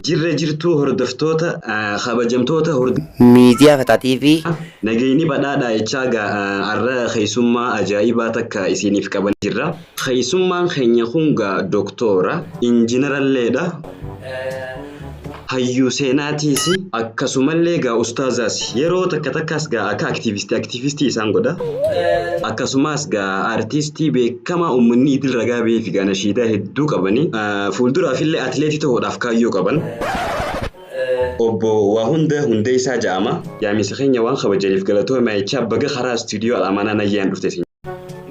Jirra jirtuu hordoftoota kabajamtoota Miidiyaa Fataa TV nagayni badhaadhaa jechaa arra keessummaa ajaa'ibaa takka isiniif qaban jirra. Keessummaan keenya kun doktora injiinaralleedha. Hayyuu seenaatiis akkasumallee ustaazaas yeroo takka takkaas akka aktiivistii isaan godha. Akkasumas artistii beekamaa uummanni idil ragaa beefi nashiidaa hedduu qabani. Fuulduraafillee atileetii ta'uudhaaf kaayyoo qaban. Obbo waa hundee isaa ja'ama. Yaamisa keenya waan kabajaniif galatooma jechaa baga karaa istuudiyoo Al-Amanaa nagaan dhufte.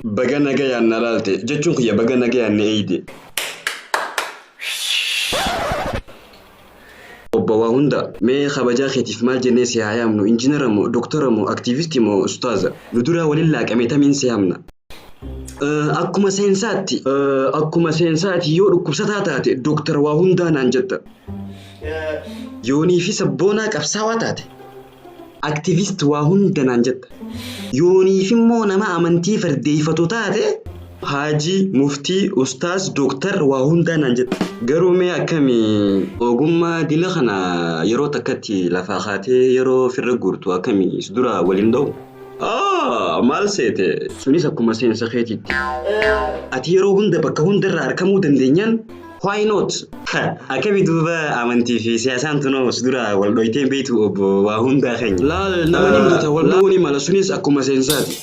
Baga nagayaan na laalte jechuun kiyya baga nagayaan na eeyde. Obbo waa hunda mee kabajaa keetiif maal jennee si haa yaamnu? Injiinara moo doktora moo aktiivistii moo ustaaza? Nu duraa waliin laaqamee tamiin si yaamna. Akkuma seensaati yoo dhukkubsataa taate doktora waa hundaa naan jetta. Yoonii fi sabboonaa qabsaawaa taate aktiivist waa hunda naan jetta. Yooniif immoo nama amantii fardeeffatu taate Haji, Muftii, Ustaaz, Doktor waa hundaa naan jetta. Garuu mee akkamii ogummaa dila kana yeroo takkatti lafaa kaatee yeroo firra guurtu akkamii is dura waliin dha'u? Maal seete sunis akkuma seensa keetiitti. Ati yeroo hunda bakka hundarraa argamuu dandeenyaan why not? Akkamii duuba amantii fi siyaasaan tunoo is dura wal dhoyteen beektu obbo waa hundaa keenya. Laal nama ni mudata wal dha'uuni mala sunis akkuma seensaati.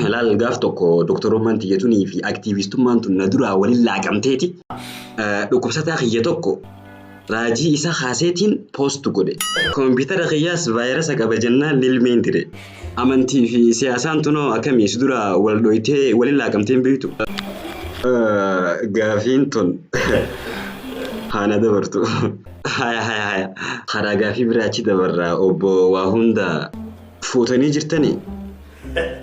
Laal gaaf tokko doktorummaan xiyyeetunii fi aktiivistummaan tun na duraa waliin laaqamteeti. Dhukkubsataa kiyya tokko raajii isa kaaseetiin poost godhe. Koompitara kiyyaas vaayirasa qaba jennaan lilmeen dire. Amantii fi siyaasaan tunoo akkamii is dura wal dhoytee waliin laaqamteen beektu. Gaafiin tun haana dabartu. Haya. Karaa gaafii biraachi dabarraa obbo waa hunda fuutanii jirtanii.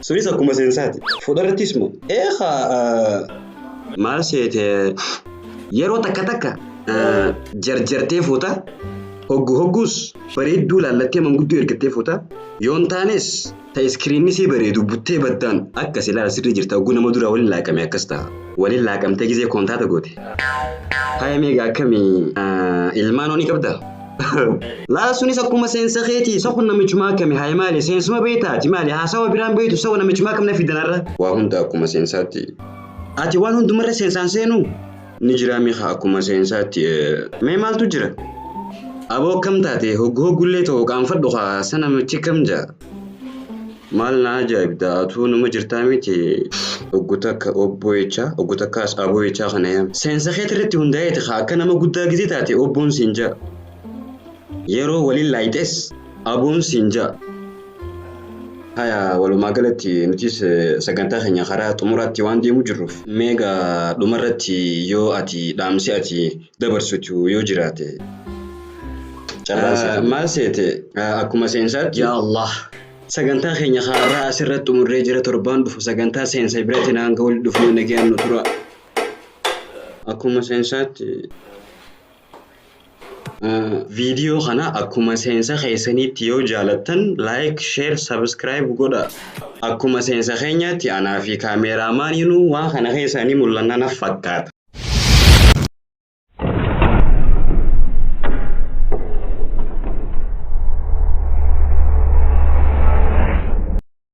Sunis akkuma seensaati. Fuudharrattis moo? Maal seete yeroo takka jarjartee fuuta. Hogguus bareedduu laallattee manguddoo ergattee fuuta. Yoon taanes ta iskiriinni si bareedu buttee baddaan akka silaa sirri jirta hogguu nama duraa waliin laaqame akkas ta'a. Waliin laaqamtee gisee koontaata goote. Haya meegaa akkamii ilmaan hooni qabda? Laa sunis akkuma seensa keetii isa kun namichumaa akkamii haya maali seensuma beektaati maali haasawa biraan beektu sawa namichumaa akkam na fidanarra? Waa hunda akkuma seensaatti. Ati waan hundumarra seensaan seenu? Ni jira miiqa akkuma seensaatti. Mee maaltu jira? Aboo akkam taate hoggullee ta'uu qaanfadhu sana namichi kam jaa? Maal na ajaa'ibda atuu nama jirtaa miti hoggota akka obbo jechaa hoggota akkaas aboo jechaa kana yaam. Seensa keetii irratti hundaa'eeti akka nama guddaa gisee taate obboon siin jaa. Yeroo waliin laayites aboon siin jaa. Haya walumaa galatti nutis sagantaa keenya karaa xumuraatti waan deemu jirruuf meegaa dhumarratti yoo ati dhaamsi ati dabarsitu yoo jiraate. Maal seete akkuma seensaatti yaa Allah. Sagantaa keenya karaa asirratti xumurree jira torbaan dhufu sagantaa seensa biraatiin hanga waliin dhufnee nagaan nu tura. Akkuma seensaatti. Video kana akkuma seensa keessaniitti yoo jaalattan like, share, subscribe godha. Akkuma seensa keenyaatti anaa fi kaameraamaaniinuu waan kana keessanii mul'anna na fakkaata.